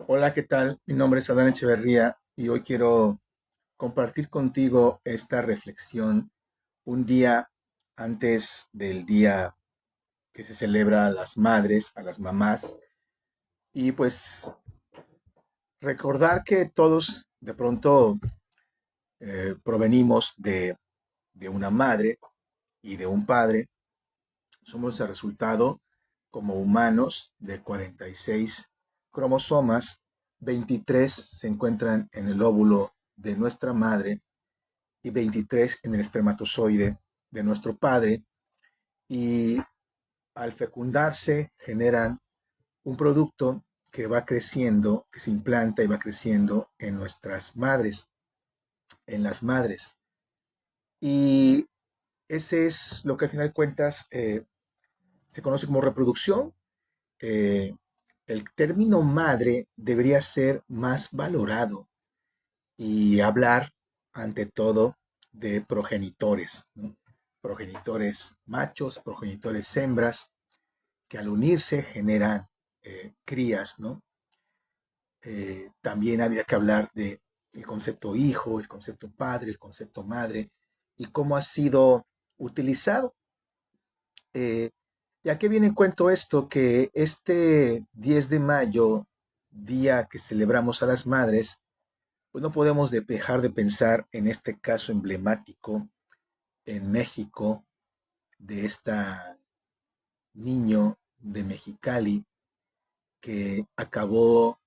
Hola, ¿qué tal? Mi nombre es Adán Echeverría y hoy quiero compartir contigo esta reflexión un día antes del día que se celebra a las madres, a las mamás, y pues recordar que todos de pronto provenimos de una madre y de un padre. Somos el resultado como humanos de 46 cromosomas. 23 se encuentran en el óvulo de nuestra madre y 23 en el espermatozoide de nuestro padre, y al fecundarse generan un producto que va creciendo, que se implanta y va creciendo en nuestras madres, en las madres. Y ese es lo que al final de cuentas se conoce como reproducción. eh, el término madre debería ser más valorado y hablar ante todo de progenitores, ¿no? Progenitores machos, progenitores hembras, que al unirse generan crías, ¿no? También habría que hablar de el concepto hijo, el concepto padre, el concepto madre y cómo ha sido utilizado. Eh, ¿Y a qué viene en cuento esto? Que este 10 de mayo, día que celebramos a las madres, pues no podemos dejar de pensar en este caso emblemático en México de esta niño de Mexicali que acabó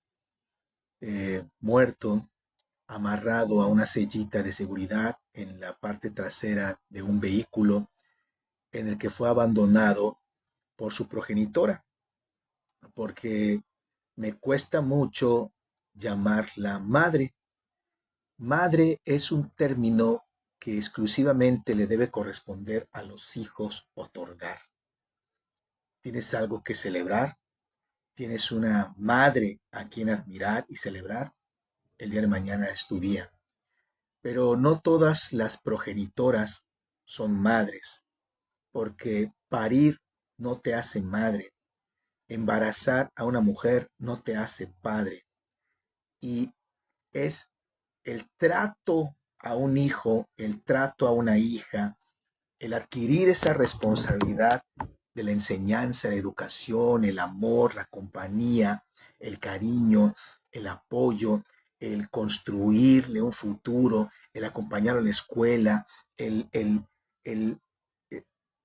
muerto, amarrado a una sellita de seguridad en la parte trasera de un vehículo en el que fue abandonado por su progenitora, porque me cuesta mucho llamarla madre. Madre es un término que exclusivamente le debe corresponder a los hijos otorgar. Tienes algo que celebrar, tienes una madre a quien admirar y celebrar, el día de mañana es tu día. Pero no todas las progenitoras son madres, porque parir no te hace madre, embarazar a una mujer no te hace padre. Y es el trato a un hijo, el trato a una hija, el adquirir esa responsabilidad de la enseñanza, la educación, el amor, la compañía, el cariño, el apoyo, el construirle un futuro, el acompañarlo en la escuela, el eh,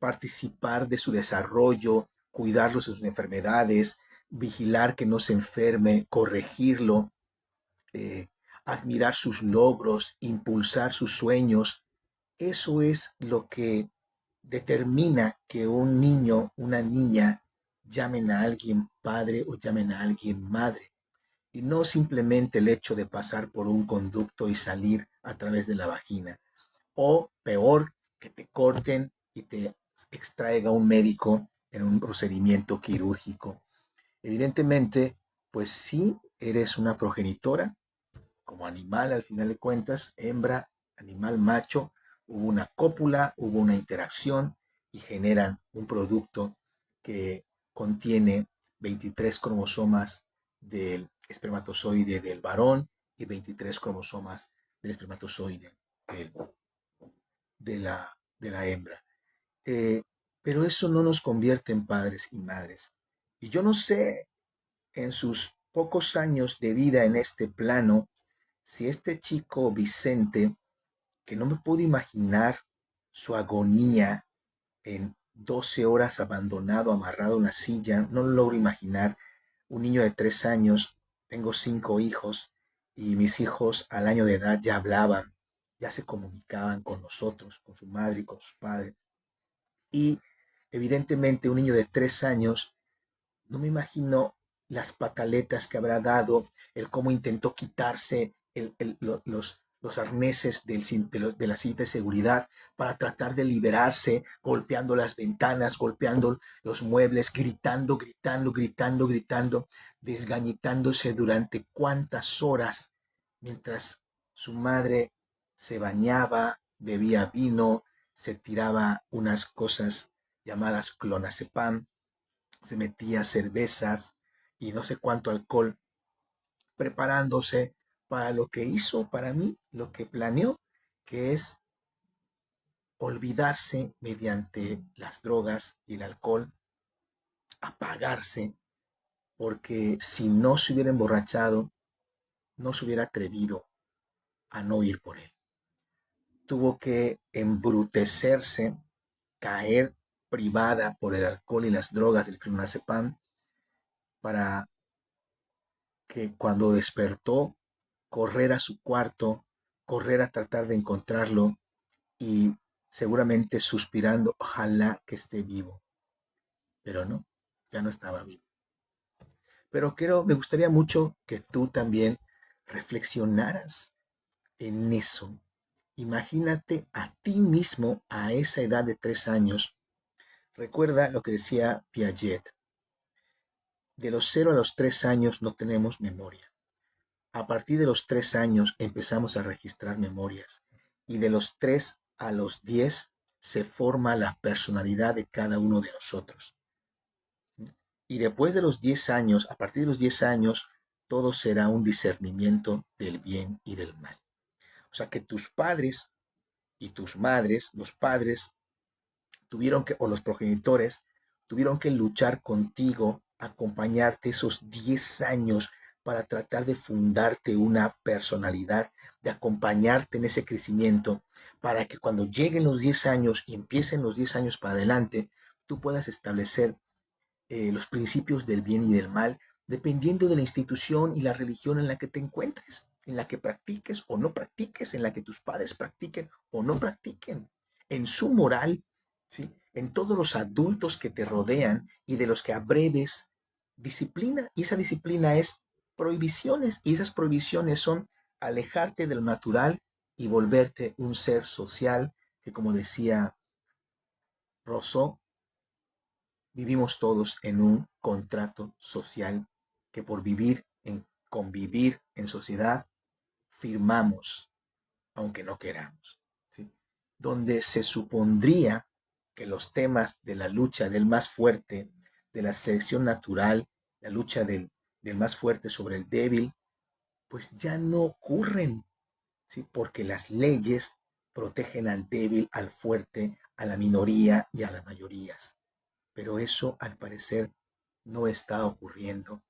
participar de su desarrollo, cuidarlo de sus enfermedades, vigilar que no se enferme, corregirlo, eh, admirar sus logros, impulsar sus sueños. Eso es lo que determina que un niño, una niña, llamen a alguien padre o llamen a alguien madre. Y no simplemente el hecho de pasar por un conducto y salir a través de la vagina. O peor, que te corten y te extraiga un médico en un procedimiento quirúrgico. Evidentemente, pues sí, eres una progenitora, como animal al final de cuentas, hembra, animal macho, hubo una cópula, hubo una interacción y generan un producto que contiene 23 cromosomas del espermatozoide del varón y 23 cromosomas del espermatozoide del- de la hembra. Eh, pero eso no nos convierte en padres y madres. Y yo no sé, en sus pocos años de vida en este plano, si este chico Vicente, que no me puedo imaginar su agonía en 12 horas abandonado, amarrado a una silla, no lo logro imaginar. Un niño de 3 años, tengo 5 hijos y mis hijos al año de edad ya hablaban, ya se comunicaban con nosotros, con su madre y con su padre. Y evidentemente un niño de 3 años, no me imagino las pataletas que habrá dado, el cómo intentó quitarse los arneses de la cinta de seguridad para tratar de liberarse, golpeando las ventanas, golpeando los muebles, gritando, gritando, gritando, gritando, desgañitándose durante cuántas horas, mientras su madre se bañaba, bebía vino, se tiraba unas cosas llamadas clonazepam, se metía cervezas y no sé cuánto alcohol preparándose para lo que hizo, para mí, lo que planeó, que es olvidarse mediante las drogas y el alcohol, apagarse, porque si no se hubiera emborrachado, no se hubiera atrevido a no ir por él. Tuvo que embrutecerse, caer privada por el alcohol y las drogas del clonazepam para que cuando despertó, correr a su cuarto, correr a tratar de encontrarlo y seguramente suspirando, ojalá que esté vivo. Pero no, ya no estaba vivo. Pero me gustaría mucho que tú también reflexionaras en eso. Imagínate a ti mismo a esa edad de 3 años. Recuerda lo que decía Piaget. De los 0 a los 3 años no tenemos memoria. A partir de los 3 años empezamos a registrar memorias. Y de los 3 a los 10 se forma la personalidad de cada uno de nosotros. Y después de los 10 años, a partir de los 10 años, todo será un discernimiento del bien y del mal. O sea que tus padres y tus madres, los padres, o los progenitores, tuvieron que luchar contigo, acompañarte esos 10 años para tratar de fundarte una personalidad, de acompañarte en ese crecimiento, para que cuando lleguen los 10 años y empiecen los 10 años para adelante, tú puedas establecer los principios del bien y del mal, dependiendo de la institución y la religión en la que te encuentres, en la que practiques o no practiques, en la que tus padres practiquen o no practiquen, en su moral, ¿sí? En todos los adultos que te rodean y de los que abreves disciplina. Y esa disciplina es prohibiciones, y esas prohibiciones son alejarte de lo natural y volverte un ser social que, como decía Rousseau, vivimos todos en un contrato social que por convivir en sociedad, firmamos, aunque no queramos, ¿sí? Donde se supondría que los temas de la lucha del más fuerte, de la selección natural, la lucha del más fuerte sobre el débil, pues ya no ocurren, ¿sí? Porque las leyes protegen al débil, al fuerte, a la minoría y a las mayorías. Pero eso, al parecer, no está ocurriendo.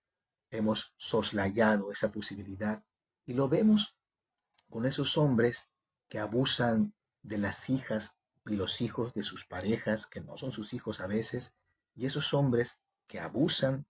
Hemos soslayado esa posibilidad y lo vemos con esos hombres que abusan de las hijas y los hijos de sus parejas, que no son sus hijos a veces, y esos hombres que abusan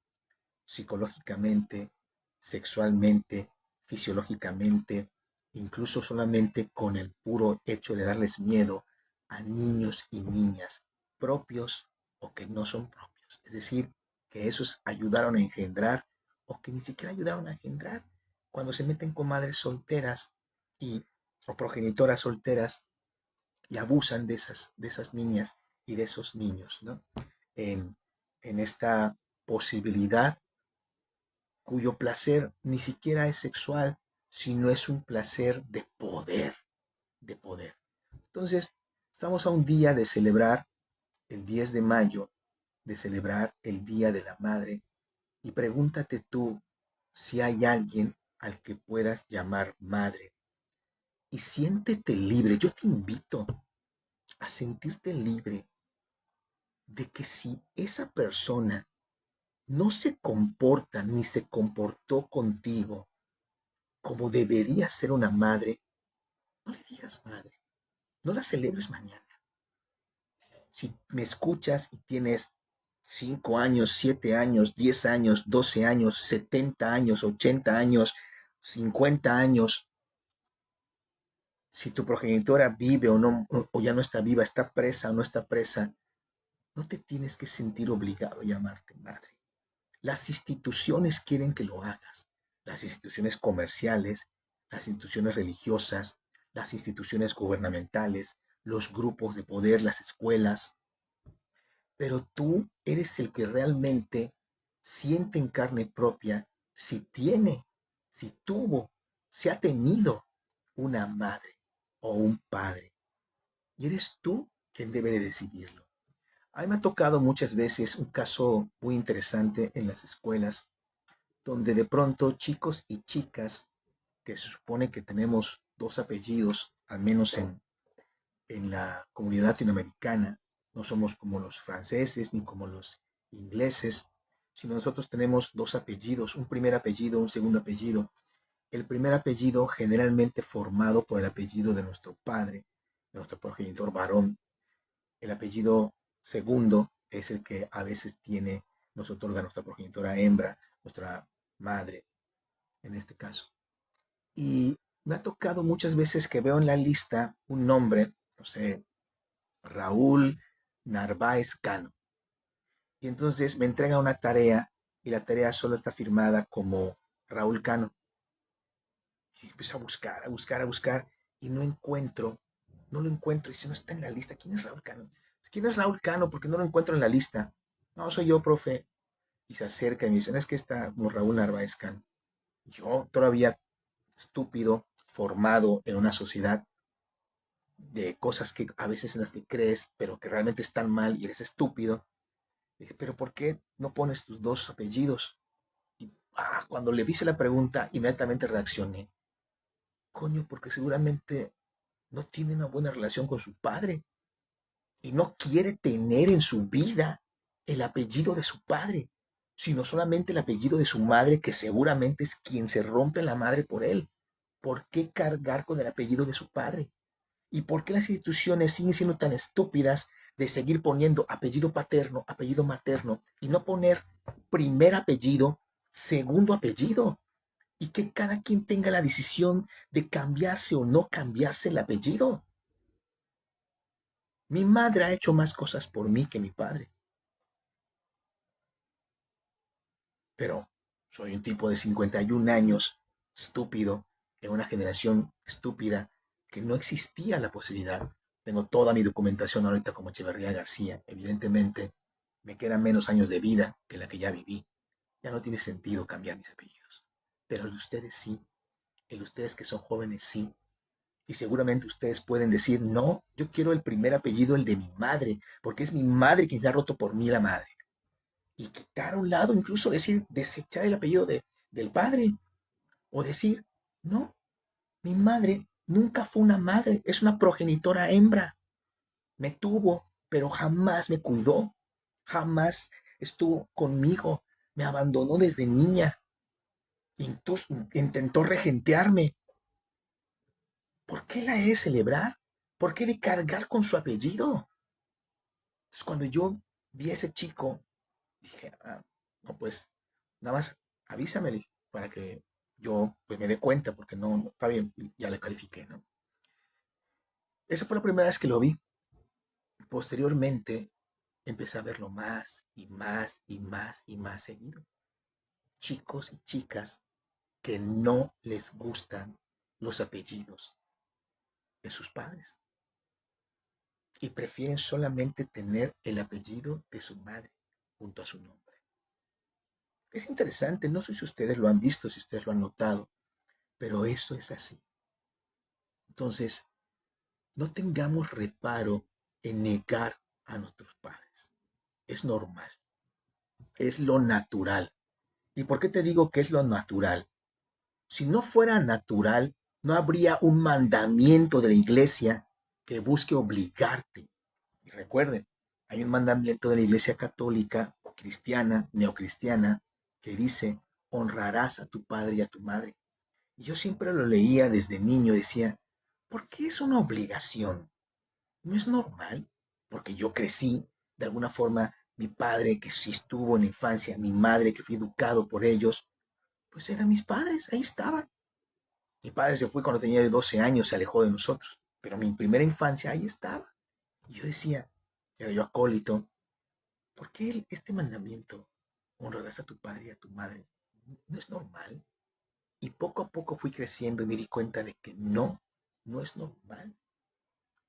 psicológicamente, sexualmente, fisiológicamente, incluso solamente con el puro hecho de darles miedo a niños y niñas propios o que no son propios. Es decir, que esos ayudaron a engendrar o que ni siquiera ayudaron a engendrar cuando se meten con madres solteras y, o progenitoras solteras y abusan de esas niñas y de esos niños, ¿no? En, en esta posibilidad cuyo placer ni siquiera es sexual, sino es un placer de poder, de poder. Entonces, estamos a un día de celebrar el 10 de mayo, de celebrar el Día de la Madre, y pregúntate tú si hay alguien al que puedas llamar madre. Y siéntete libre. Yo te invito a sentirte libre de que si esa persona no se comporta ni se comportó contigo como debería ser una madre, no le digas madre, no la celebres mañana. Si me escuchas y tienes 5 años, 7 años, 10 años, 12 años, 70 años, 80 años, 50 años, si tu progenitora vive o no, o ya no está viva, está presa o no está presa, no te tienes que sentir obligado a llamarte madre. Las instituciones quieren que lo hagas. Las instituciones comerciales, las instituciones religiosas, las instituciones gubernamentales, los grupos de poder, las escuelas. Pero tú eres el que realmente siente en carne propia si tiene, si tuvo, si ha tenido una madre o un padre. Y eres tú quien debe de decidirlo. A mí me ha tocado muchas veces un caso muy interesante en las escuelas donde de pronto chicos y chicas que se supone que tenemos dos apellidos, al menos en la comunidad latinoamericana, no somos como los franceses ni como los ingleses, sino nosotros tenemos dos apellidos, un primer apellido, un segundo apellido. El primer apellido generalmente formado por el apellido de nuestro padre, de nuestro progenitor varón. El apellido segundo es el que a veces nos otorga nuestra progenitora hembra, nuestra madre en este caso. Y me ha tocado muchas veces que veo en la lista un nombre, no sé, Raúl Narváez Cano. Y entonces me entrega una tarea y la tarea solo está firmada como Raúl Cano. Y empiezo a buscar, a buscar, a buscar y no lo encuentro. Y si no está en la lista, ¿quién es Raúl Cano? ¿Quién es Raúl Cano? Porque no lo encuentro en la lista. No, soy yo, profe. Y se acerca y me dicen, es que está como Raúl Narváez Cano. Yo todavía estúpido, formado en una sociedad de cosas que a veces en las que crees, pero que realmente están mal y eres estúpido. Dije, pero ¿por qué no pones tus dos apellidos? Y cuando le hice la pregunta, inmediatamente reaccioné. Coño, porque seguramente no tiene una buena relación con su padre y no quiere tener en su vida el apellido de su padre, sino solamente el apellido de su madre, que seguramente es quien se rompe la madre por él. ¿Por qué cargar con el apellido de su padre? ¿Y por qué las instituciones siguen siendo tan estúpidas de seguir poniendo apellido paterno, apellido materno y no poner primer apellido, segundo apellido? Y que cada quien tenga la decisión de cambiarse o no cambiarse el apellido. Mi madre ha hecho más cosas por mí que mi padre, pero soy un tipo de 51 años, estúpido, en una generación estúpida que no existía la posibilidad. Tengo toda mi documentación ahorita como Echeverría García. Evidentemente, me quedan menos años de vida que la que ya viví. Ya no tiene sentido cambiar mis apellidos. Pero el de ustedes sí, el de ustedes que son jóvenes sí. Y seguramente ustedes pueden decir, no, yo quiero el primer apellido, el de mi madre, porque es mi madre quien se ha roto por mí la madre. Y quitar a un lado, incluso decir, desechar el apellido del padre. O decir, no, mi madre nunca fue una madre, es una progenitora hembra. Me tuvo, pero jamás me cuidó, jamás estuvo conmigo, me abandonó desde niña, intentó regentearme. ¿Por qué la he de celebrar? ¿Por qué de cargar con su apellido? Entonces, cuando yo vi a ese chico, dije, no, pues, nada más avísame para que yo pues, me dé cuenta, porque no, está bien, ya le califiqué, ¿no? Esa fue la primera vez que lo vi. Posteriormente, empecé a verlo más y más y más y más seguido. Chicos y chicas que no les gustan los apellidos de sus padres y prefieren solamente tener el apellido de su madre junto a su nombre. Es interesante, no sé si ustedes lo han visto, si ustedes lo han notado, pero eso es así. Entonces, no tengamos reparo en negar a nuestros padres. Es normal, es lo natural. ¿Y por qué te digo que es lo natural? Si no fuera natural, no habría un mandamiento de la iglesia que busque obligarte. Y recuerden, hay un mandamiento de la iglesia católica, cristiana, neocristiana, que dice, honrarás a tu padre y a tu madre. Y yo siempre lo leía desde niño, decía, ¿por qué es una obligación? No es normal, porque yo crecí, de alguna forma, mi padre que sí estuvo en la infancia, mi madre que fui educado por ellos, pues eran mis padres, ahí estaban. Mi padre se fue cuando tenía 12 años, se alejó de nosotros, pero mi primera infancia ahí estaba. Y yo decía, era yo acólito, ¿por qué este mandamiento, honrarás a tu padre y a tu madre, no es normal? Y poco a poco fui creciendo y me di cuenta de que no, no es normal.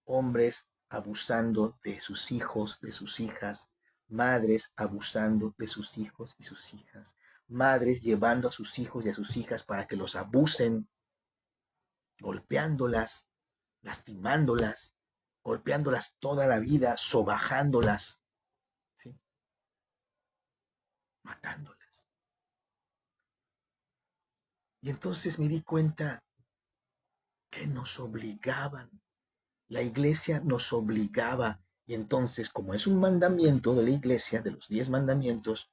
Hombres abusando de sus hijos, de sus hijas, madres abusando de sus hijos y sus hijas, madres llevando a sus hijos y a sus hijas para que los abusen, golpeándolas, lastimándolas, golpeándolas toda la vida, sobajándolas, ¿sí? Matándolas. Y entonces me di cuenta que nos obligaban. La iglesia nos obligaba. Y entonces, como es un mandamiento de la iglesia, de los 10 mandamientos,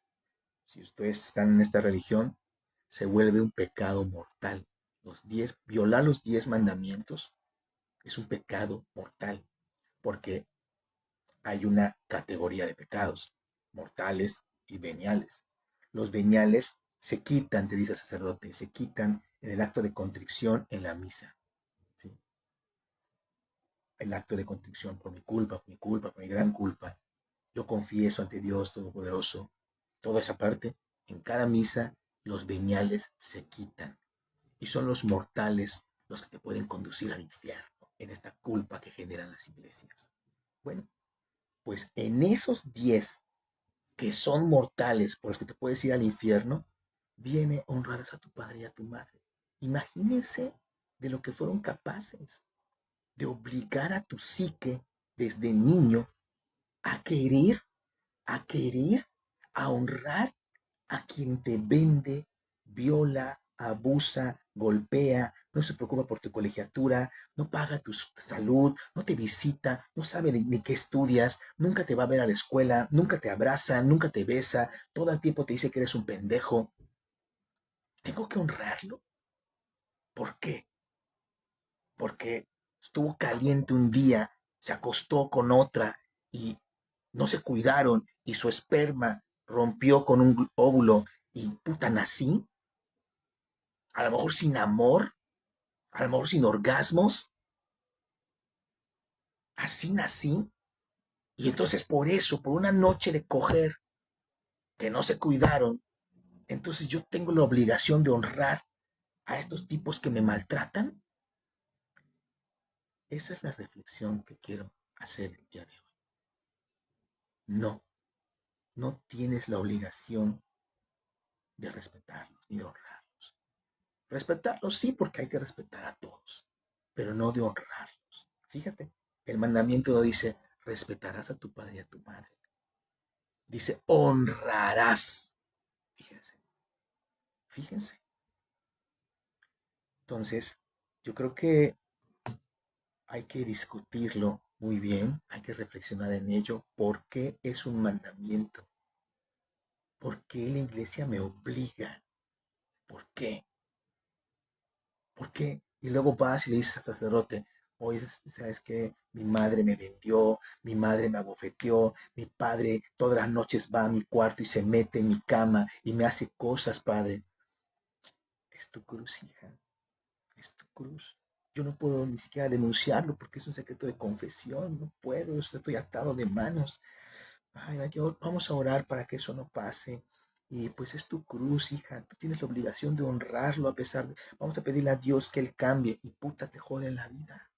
si ustedes están en esta religión, se vuelve un pecado mortal. Violar los 10 mandamientos es un pecado mortal, porque hay una categoría de pecados, mortales y veniales. Los veniales se quitan, te dice el sacerdote, se quitan en el acto de contrición en la misa. ¿Sí? El acto de contrición por mi gran culpa. Yo confieso ante Dios Todopoderoso. Toda esa parte, en cada misa, los veniales se quitan. Y son los mortales los que te pueden conducir al infierno, en esta culpa que generan las iglesias. Bueno, pues en esos 10 que son mortales, por los que te puedes ir al infierno, viene honrarás a tu padre y a tu madre. Imagínense de lo que fueron capaces de obligar a tu psique desde niño a querer, a querer, a honrar a quien te vende, viola, abusa, golpea, no se preocupa por tu colegiatura, no paga tu salud, no te visita, no sabe ni qué estudias, nunca te va a ver a la escuela, nunca te abraza, nunca te besa, todo el tiempo te dice que eres un pendejo. ¿Tengo que honrarlo? ¿Por qué? Porque estuvo caliente un día, se acostó con otra y no se cuidaron y su esperma rompió con un óvulo y puta nací, a lo mejor sin amor, a lo mejor sin orgasmos, así nací. Y entonces por eso, por una noche de coger que no se cuidaron, entonces yo tengo la obligación de honrar a estos tipos que me maltratan. Esa es la reflexión que quiero hacer el día de hoy. No, no tienes la obligación de respetarlos ni de honrarlos. Respetarlos sí, porque hay que respetar a todos, pero no de honrarlos. Fíjate, el mandamiento no dice respetarás a tu padre y a tu madre. Dice honrarás. Fíjense, fíjense. Entonces, yo creo que hay que discutirlo muy bien, hay que reflexionar en ello. ¿Por qué es un mandamiento? ¿Por qué la iglesia me obliga? ¿Por qué? ¿Por qué? Y luego vas y le dices al sacerdote, oye, ¿sabes qué? Mi madre me vendió, mi madre me abofeteó, mi padre todas las noches va a mi cuarto y se mete en mi cama y me hace cosas, padre. Es tu cruz, hija, es tu cruz. Yo no puedo ni siquiera denunciarlo porque es un secreto de confesión, no puedo, estoy atado de manos. Ay, vamos a orar para que eso no pase. Y pues es tu cruz, hija. Tú tienes la obligación de honrarlo a pesar de... Vamos a pedirle a Dios que Él cambie. Y puta, te jode en la vida.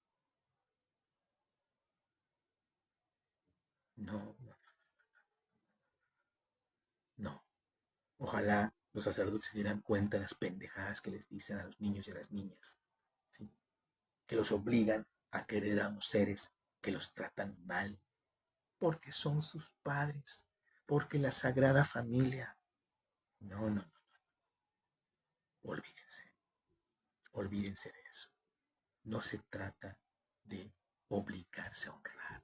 No, no, no. Ojalá los sacerdotes se dieran cuenta de las pendejadas que les dicen a los niños y a las niñas. ¿Sí? Que los obligan a querer a unos seres que los tratan mal. Porque son sus padres. Porque la Sagrada Familia. No, no, no. Olvídense. Olvídense de eso. No se trata de obligarse a honrar.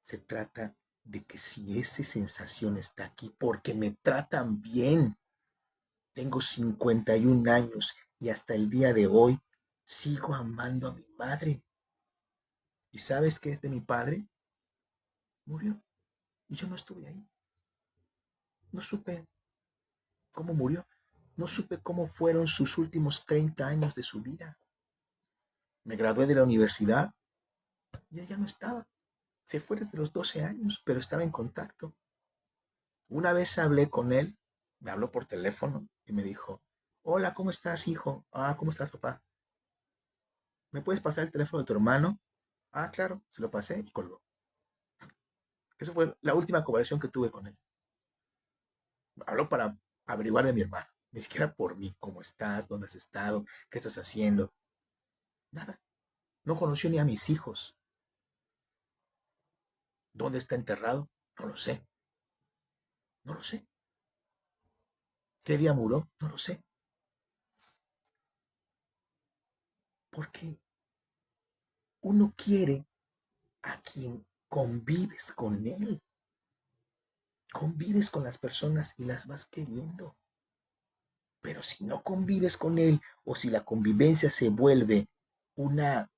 Se trata de que si esa sensación está aquí, porque me tratan bien, tengo 51 años y hasta el día de hoy sigo amando a mi madre. ¿Y sabes qué es de mi padre? Murió. Y yo no estuve ahí. No supe cómo murió. No supe cómo fueron sus últimos 30 años de su vida. Me gradué de la universidad y ella no estaba. Se fue desde los 12 años, pero estaba en contacto. Una vez hablé con él, me habló por teléfono y me dijo, hola, ¿cómo estás, hijo? Ah, ¿cómo estás, papá? ¿Me puedes pasar el teléfono de tu hermano? Ah, claro, se lo pasé y colgó. Esa fue la última conversación que tuve con él. Habló para averiguar de mi hermano, ni siquiera por mí, cómo estás, dónde has estado, qué estás haciendo. Nada. No conoció ni a mis hijos. ¿Dónde está enterrado? No lo sé. No lo sé. ¿Qué día murió? No lo sé. Porque uno quiere a quien convives con él. Convives con las personas y las vas queriendo. Pero si no convives con él o si la convivencia se vuelve una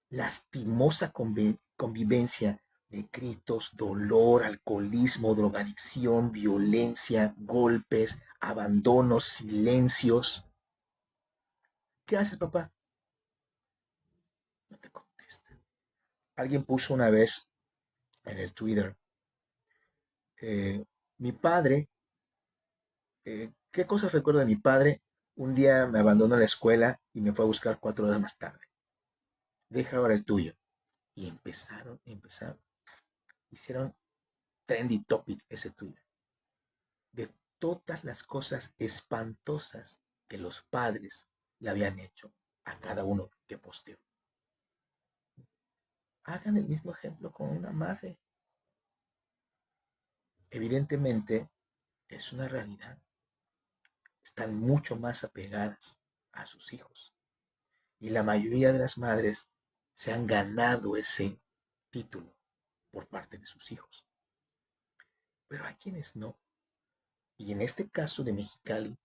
lastimosa convivencia de gritos, dolor, alcoholismo, drogadicción, violencia, golpes, abandonos, silencios. ¿Qué haces, papá? No te contestan. Alguien puso una vez en el Twitter, mi padre, ¿qué cosas recuerdo de mi padre? Un día me abandonó en la escuela y me fue a buscar 4 horas más tarde. Deja ahora el tuyo. Y empezaron, hicieron trendy topic ese tweet. De todas las cosas espantosas que los padres le habían hecho a cada uno que posteó. Hagan el mismo ejemplo con una madre. Evidentemente, es una realidad. Están mucho más apegadas a sus hijos. Y la mayoría de las madres se han ganado ese título por parte de sus hijos. Pero hay quienes no. Y en este caso de Mexicali,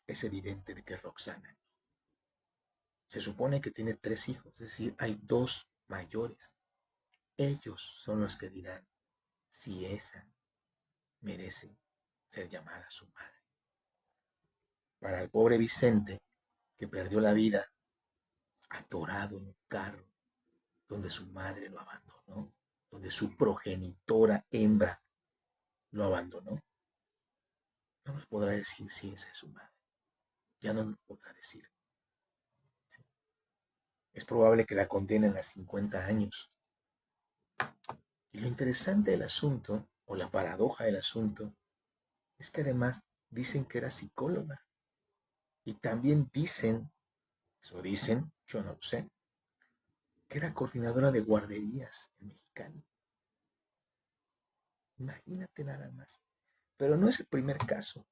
es evidente de que Roxana se supone que tiene 3 hijos, es decir, hay 2 mayores. Ellos son los que dirán si esa merece ser llamada su madre. Para el pobre Vicente, que perdió la vida atorado en un carro, donde su madre lo abandonó, donde su progenitora hembra lo abandonó, no nos podrá decir si esa es su madre. Ya no nos podrá decir. ¿Sí? Es probable que la condenen a 50 años. Y lo interesante del asunto, o la paradoja del asunto, es que además dicen que era psicóloga. Y también dicen, eso dicen, yo no lo sé, que era coordinadora de guarderías en Mexicali. Imagínate nada más. Pero no es el primer caso.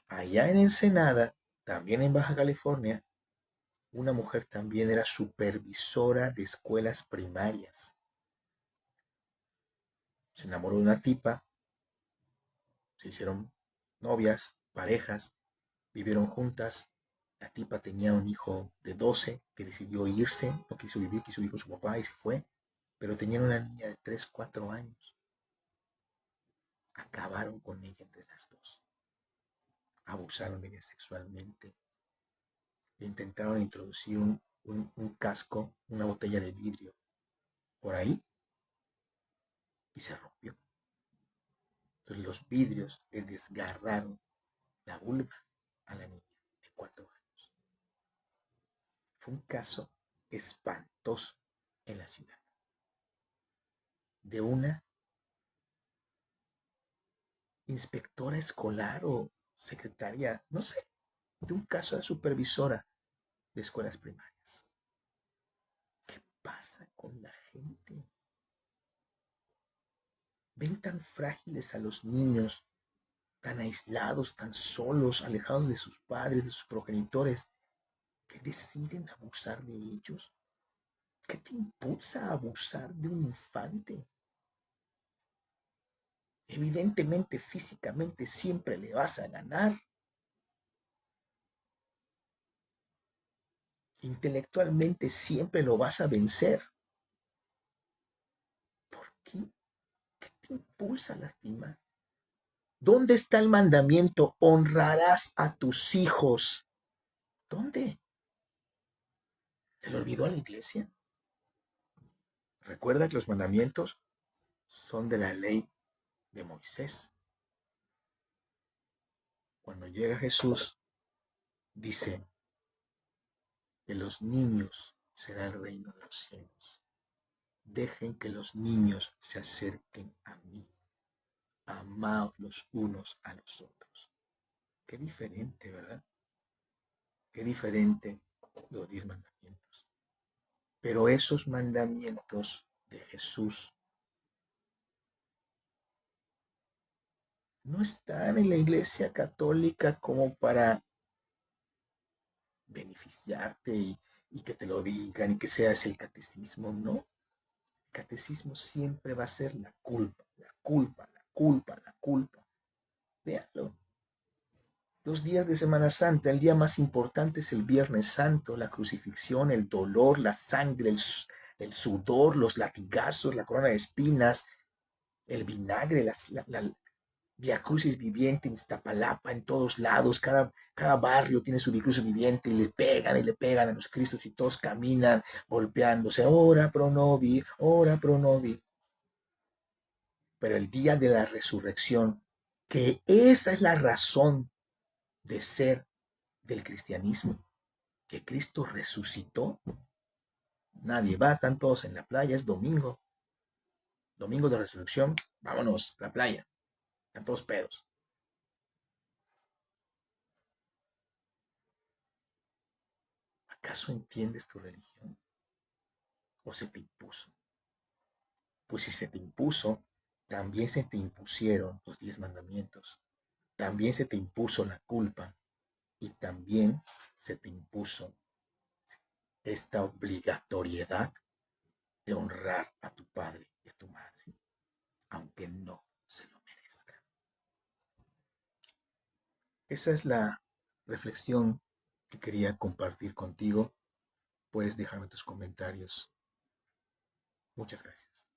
Allá en Ensenada, también en Baja California, una mujer también era supervisora de escuelas primarias. Se enamoró de una tipa, se hicieron novias, parejas, vivieron juntas. La tipa tenía un hijo de 12 que decidió irse, no quiso vivir, quiso vivir con su papá y se fue. Pero tenían una niña de 3, 4 años. Acabaron con ella entre las dos. Abusaron de ella sexualmente. Le intentaron introducir un casco, una botella de vidrio por ahí y se rompió. Entonces los vidrios le desgarraron la vulva a la niña de 4 años. Fue un caso espantoso en la ciudad. De una inspectora escolar o secretaria, no sé, de un caso de supervisora de escuelas primarias. ¿Qué pasa con la gente? Ven tan frágiles a los niños, tan aislados, tan solos, alejados de sus padres, de sus progenitores, que deciden abusar de ellos. ¿Qué te impulsa a abusar de un infante? Evidentemente, físicamente siempre le vas a ganar. Intelectualmente siempre lo vas a vencer. ¿Por qué? ¿Qué te impulsa a lastimar? ¿Dónde está el mandamiento? Honrarás a tus hijos. ¿Dónde? ¿Se le olvidó a la iglesia? Recuerda que los mandamientos son de la ley de Moisés. Cuando llega Jesús, dice que los niños será el reino de los cielos. Dejen que los niños se acerquen a mí. Amaos los unos a los otros. Qué diferente, ¿verdad? Qué diferente los 10 mandamientos. Pero esos mandamientos de Jesús no están en la iglesia católica como para beneficiarte y que te lo digan y que seas el catecismo, no. El catecismo siempre va a ser la culpa, la culpa, la culpa, la culpa. Véanlo. Los días de Semana Santa, el día más importante es el Viernes Santo, la crucifixión, el dolor, la sangre, el sudor, los latigazos, la corona de espinas, el vinagre, Via Crucis viviente en Iztapalapa, en todos lados, cada barrio tiene su Via Crucis viviente y le pegan a los Cristos y todos caminan golpeándose, ora pro novi. Pero el día de la resurrección, que esa es la razón de ser del cristianismo, que Cristo resucitó, nadie va, están todos en la playa, es domingo, domingo de resurrección, vámonos, a la playa, están todos pedos. ¿Acaso entiendes tu religión? ¿O se te impuso? Pues si se te impuso, también se te impusieron los 10 mandamientos, también se te impuso la culpa y también se te impuso esta obligatoriedad de honrar a tu padre y a tu madre, aunque no se lo merezcan. Esa es la reflexión que quería compartir contigo. Puedes dejarme tus comentarios. Muchas gracias.